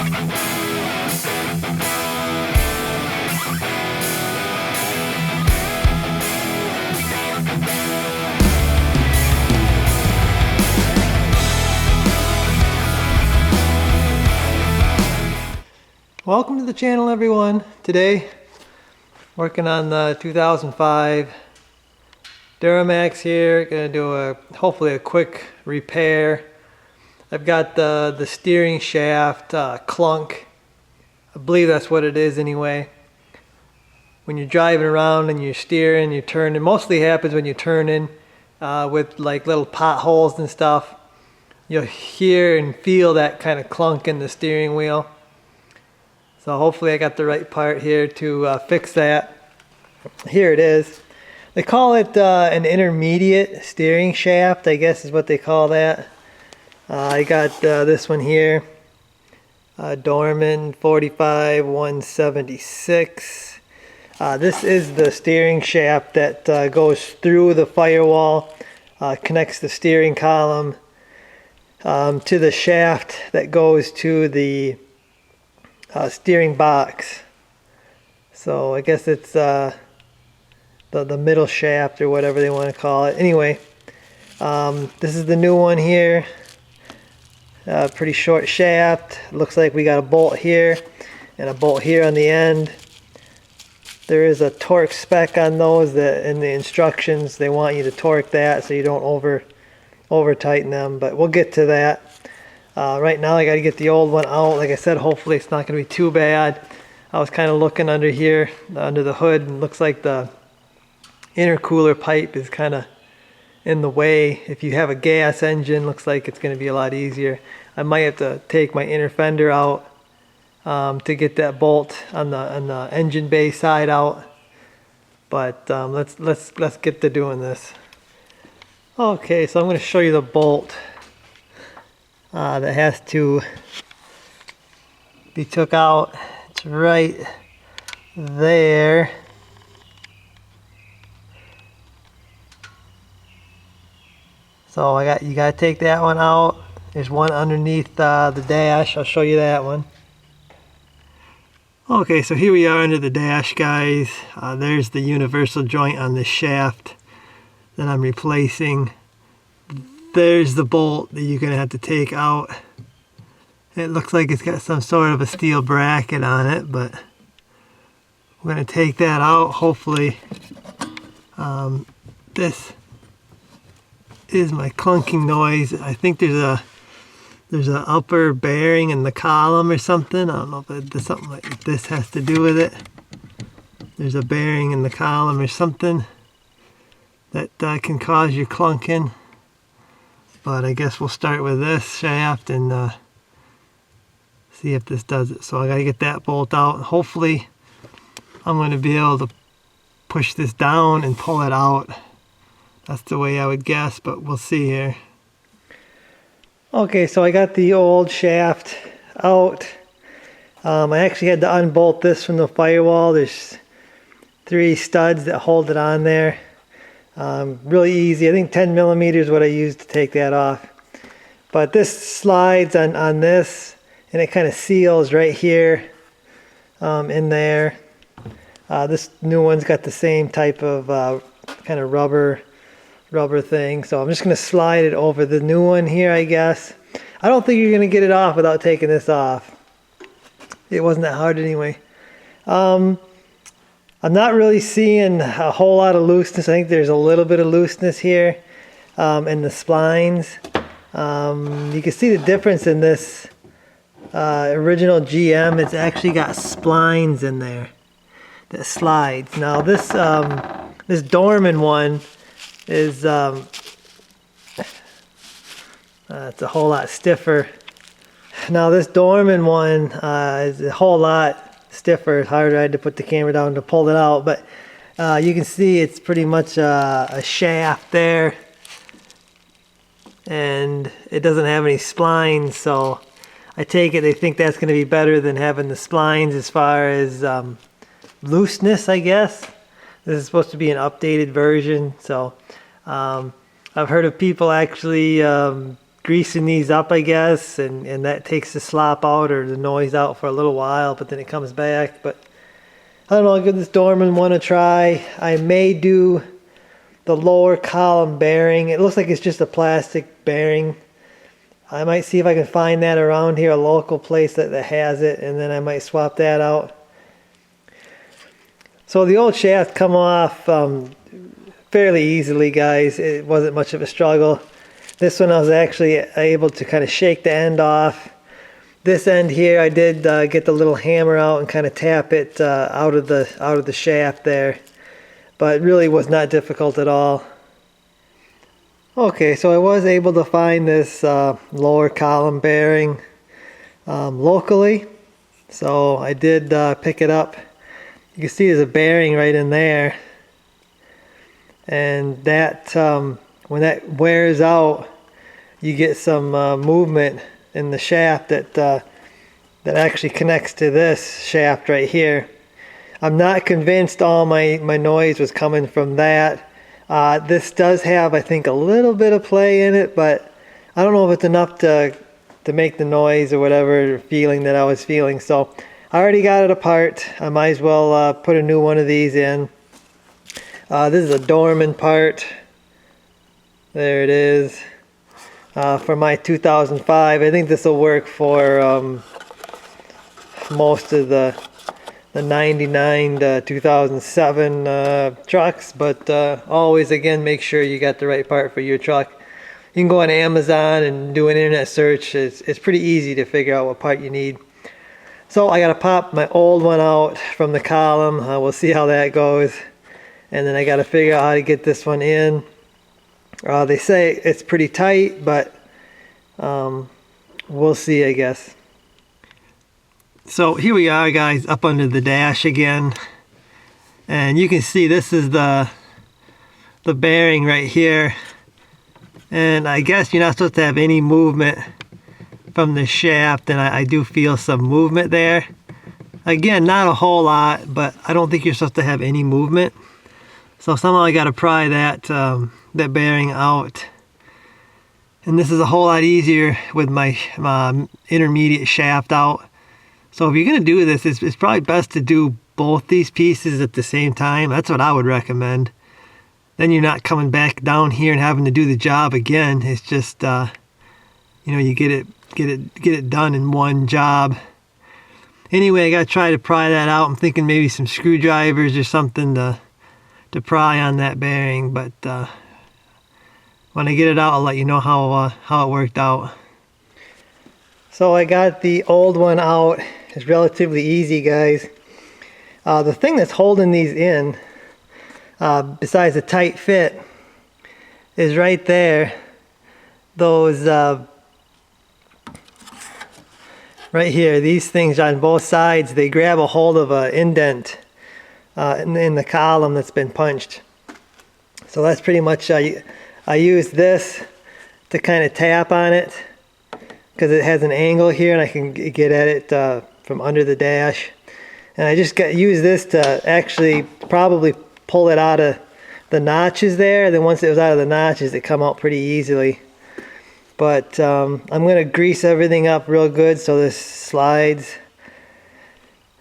Welcome to the channel, everyone. Today working on the 2005 Duramax here. Gonna do hopefully a quick repair. I've got the steering shaft clunk. I believe that's what it is anyway. When you're driving around and you're steering, you're turning, mostly happens when you're turning with like little potholes and stuff. You'll hear and feel that kind of clunk in the steering wheel. So hopefully I got the right part here to fix that. Here it is. They call it an intermediate steering shaft, I guess is what they call that. I got this one here, Dorman 45176. This is the steering shaft that goes through the firewall, connects the steering column to the shaft that goes to the steering box. So I guess it's the middle shaft or whatever they want to call it. Anyway, this is the new one here. Pretty short shaft. Looks like we got a bolt here and a bolt here on the end. There is a torque spec on those that in the instructions they want you to torque that so you don't over tighten them, but we'll get to that. Right now I got to get the old one out. Like I said, hopefully it's not going to be too bad. I was kind of looking under here, under the hood, and it looks like the intercooler pipe is kind of in the way. If you have a gas engine, looks like it's going to be a lot easier. I might have to take my inner fender out to get that bolt on the engine bay side out. But let's get to doing this. Okay, so I'm going to show you the bolt that has to be took out. It's right there. So you got to take that one out. There's one underneath the dash. I'll show you that one. Okay, so here we are under the dash, guys. There's the universal joint on the shaft that I'm replacing. There's the bolt that you're going to have to take out. It looks like it's got some sort of a steel bracket on it, but we're going to take that out. Hopefully, this is my clunking noise. I think there's an upper bearing in the column or something. I don't know if something like this has to do with it. There's a bearing in the column or something that can cause you clunking. But I guess we'll start with this shaft and see if this does it. So I gotta get that bolt out. Hopefully I'm gonna be able to push this down and pull it out. That's the way I would guess, but we'll see here. Okay, so I got the old shaft out. I actually had to unbolt this from the firewall. There's 3 studs that hold it on there. Really easy. I think 10 millimeters is what I used to take that off. But this slides on this, and it kind of seals right here in there. This new one's got the same type of kind of rubber thing. So I'm just going to slide it over the new one here, I guess. I don't think you're going to get it off without taking this off. It wasn't that hard anyway. I'm not really seeing a whole lot of looseness. I think there's a little bit of looseness here in the splines. You can see the difference in this original GM. It's actually got splines in there that slides. Now this this Dorman one is it's a whole lot stiffer. Now this Dorman one is a whole lot stiffer. It's harder. I had to put the camera down to pull it out, but you can see it's pretty much a shaft there, and it doesn't have any splines, so I take it they think that's going to be better than having the splines as far as looseness, I guess. This is supposed to be an updated version, so I've heard of people actually greasing these up, I guess, and that takes the slop out or the noise out for a little while, but then it comes back. But I don't know, I'll give this Dorman one a try. I may do the lower column bearing. It looks like it's just a plastic bearing. I might see if I can find that around here, a local place that has it, and then I might swap that out. So the old shaft come off fairly easily, guys. It wasn't much of a struggle. This one I was actually able to kind of shake the end off. This end here I did get the little hammer out and kind of tap it out of the shaft there, but it really was not difficult at all. Okay, so I was able to find this lower column bearing locally, so I did pick it up. You can see there's a bearing right in there, and that when that wears out, you get some movement in the shaft that actually connects to this shaft right here. I'm not convinced all my noise was coming from that. This does have, I think, a little bit of play in it, but I don't know if it's enough to make the noise or whatever feeling that I was feeling. So I already got it apart. I might as well put a new one of these in. This is a Dorman part. There it is. For my 2005. I think this will work for most of the 99 to 2007 trucks, but always, again, make sure you got the right part for your truck. You can go on Amazon and do an internet search. It's pretty easy to figure out what part you need. So I got to pop my old one out from the column. We'll see how that goes. And then I got to figure out how to get this one in. They say it's pretty tight, but we'll see, I guess. So here we are, guys, up under the dash again. And you can see this is the bearing right here. And I guess you're not supposed to have any movement from the shaft, and I do feel some movement there. Again, not a whole lot, but I don't think you're supposed to have any movement. So somehow I got to pry that bearing out. And this is a whole lot easier with my intermediate shaft out. So if you're going to do this, it's probably best to do both these pieces at the same time. That's what I would recommend. Then you're not coming back down here and having to do the job again. It's just, you know, you get it done in one job. Anyway, I got to try to pry that out. I'm thinking maybe some screwdrivers or something to pry on that bearing. But when I get it out, I'll let you know how it worked out. So I got the old one out. It's relatively easy, guys. The thing that's holding these in, besides the tight fit, is right there. Those right here, these things on both sides, they grab a hold of an indent in the column that's been punched. So that's pretty much, I use this to kind of tap on it because it has an angle here and I can get at it from under the dash. And I just use this to actually probably pull it out of the notches there. Then once it was out of the notches, it come out pretty easily. But I'm going to grease everything up real good so this slides.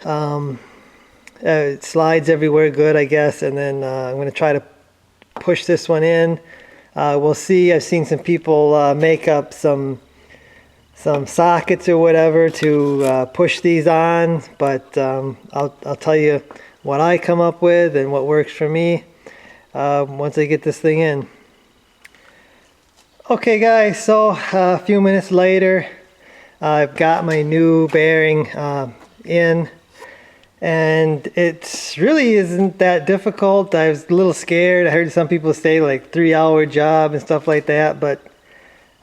It slides everywhere good, I guess. And then I'm going to try to push this one in. We'll see. I've seen some people make up some sockets or whatever to push these on. But I'll tell you what I come up with and what works for me once I get this thing in. Okay guys, so a few minutes later, I've got my new bearing in, and it really isn't that difficult. I was a little scared. I heard some people say like 3-hour job and stuff like that, but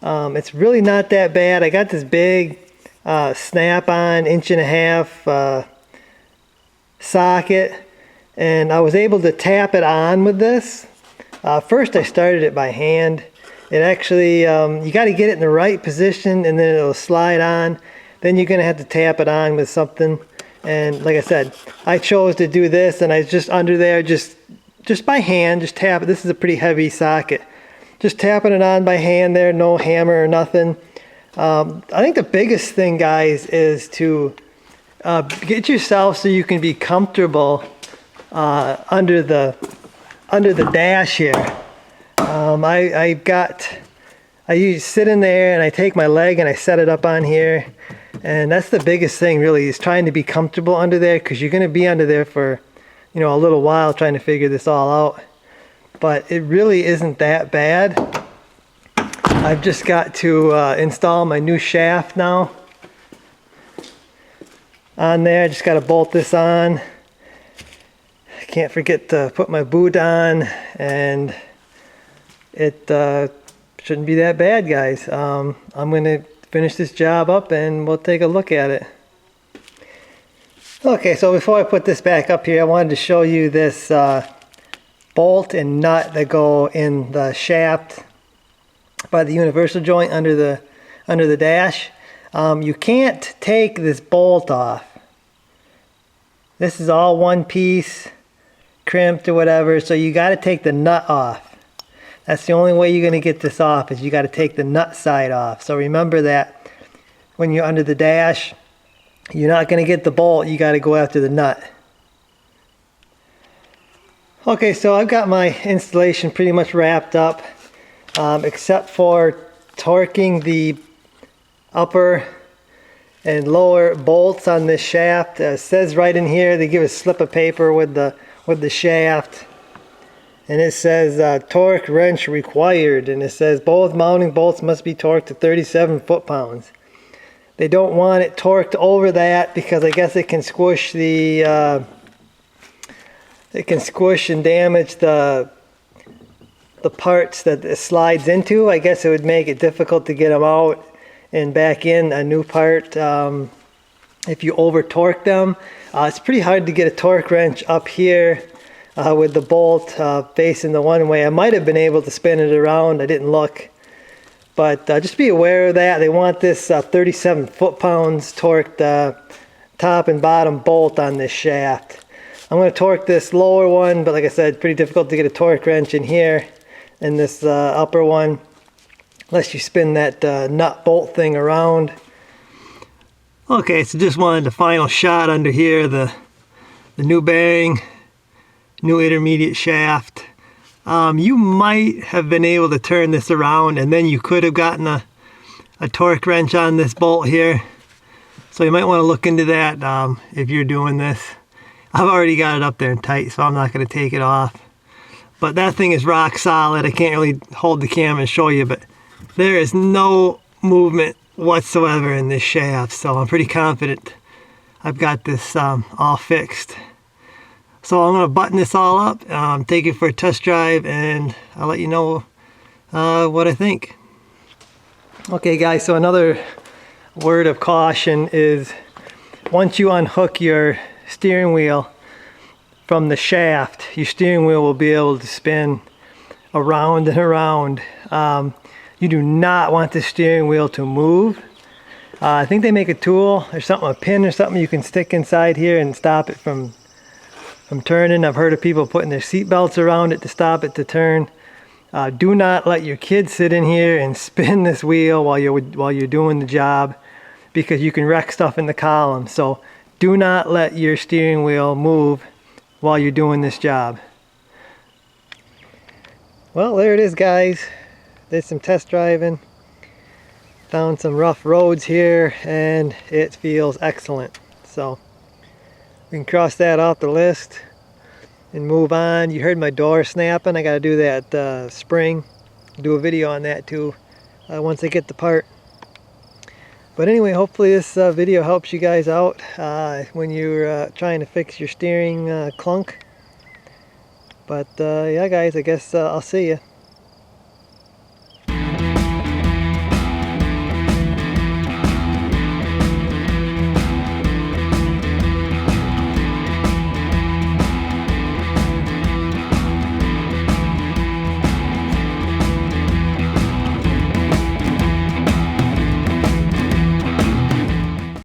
it's really not that bad. I got this big snap-on 1.5" socket, and I was able to tap it on with this. First I started it by hand. It actually, you got to get it in the right position and then it'll slide on. Then you're going to have to tap it on with something. And like I said, I chose to do this, and I just under there, just by hand, just tap it. This is a pretty heavy socket. just tapping it on by hand there, no hammer or nothing. I think the biggest thing, guys, is to get yourself so you can be comfortable under the dash here. I usually sit in there and I take my leg and I set it up on here, and that's the biggest thing really, is trying to be comfortable under there, because you're going to be under there for, you know, a little while trying to figure this all out. But it really isn't that bad. I've just got to install my new shaft now on there. Just got to bolt this on. I can't forget to put my boot on, and it shouldn't be that bad, guys. I'm going to finish this job up and we'll take a look at it. Okay, so before I put this back up here, I wanted to show you this bolt and nut that go in the shaft by the universal joint under the dash. You can't take this bolt off. This is all one piece, crimped or whatever, so you got to take the nut off. That's the only way you're going to get this off, is you got to take the nut side off. So remember that when you're under the dash, you're not going to get the bolt, you got to go after the nut. Okay, so I've got my installation pretty much wrapped up, except for torquing the upper and lower bolts on this shaft. It says right in here, they give a slip of paper with the shaft, and it says torque wrench required, and it says both mounting bolts must be torqued to 37 foot-pounds. They don't want it torqued over that because I guess it can squish the it can squish and damage the parts that it slides into. I guess it would make it difficult to get them out and back in a new part if you over torque them. It's pretty hard to get a torque wrench up here with the bolt facing the one way. I might have been able to spin it around, I didn't look. But just be aware of that. They want this 37 foot-pounds torqued top and bottom bolt on this shaft. I'm going to torque this lower one, but like I said, pretty difficult to get a torque wrench in here. And this upper one, unless you spin that nut bolt thing around. Okay, so just wanted the final shot under here, the new bearing, new intermediate shaft. You might have been able to turn this around, and then you could have gotten a torque wrench on this bolt here. So you might want to look into that if you're doing this. I've already got it up there and tight, so I'm not going to take it off. But that thing is rock solid. I can't really hold the camera and show you, but there is no movement whatsoever in this shaft. So I'm pretty confident I've got this all fixed. So I'm going to button this all up, take it for a test drive, and I'll let you know what I think. Okay guys, so another word of caution is once you unhook your steering wheel from the shaft, your steering wheel will be able to spin around and around. You do not want the steering wheel to move. I think they make a tool or something, a pin or something you can stick inside here and stop it from turning. I've heard of people putting their seat belts around it to stop it to turn. Do not let your kids sit in here and spin this wheel while you're doing the job, because you can wreck stuff in the column. So do not let your steering wheel move while you're doing this job. Well, there it is, guys. Did some test driving, found some rough roads here, and it feels excellent. So we can cross that off the list and move on. You heard my door snapping. I got to do that spring. Do a video on that too once I get the part. But anyway, hopefully this video helps you guys out when you're trying to fix your steering clunk. But yeah guys, I guess I'll see you.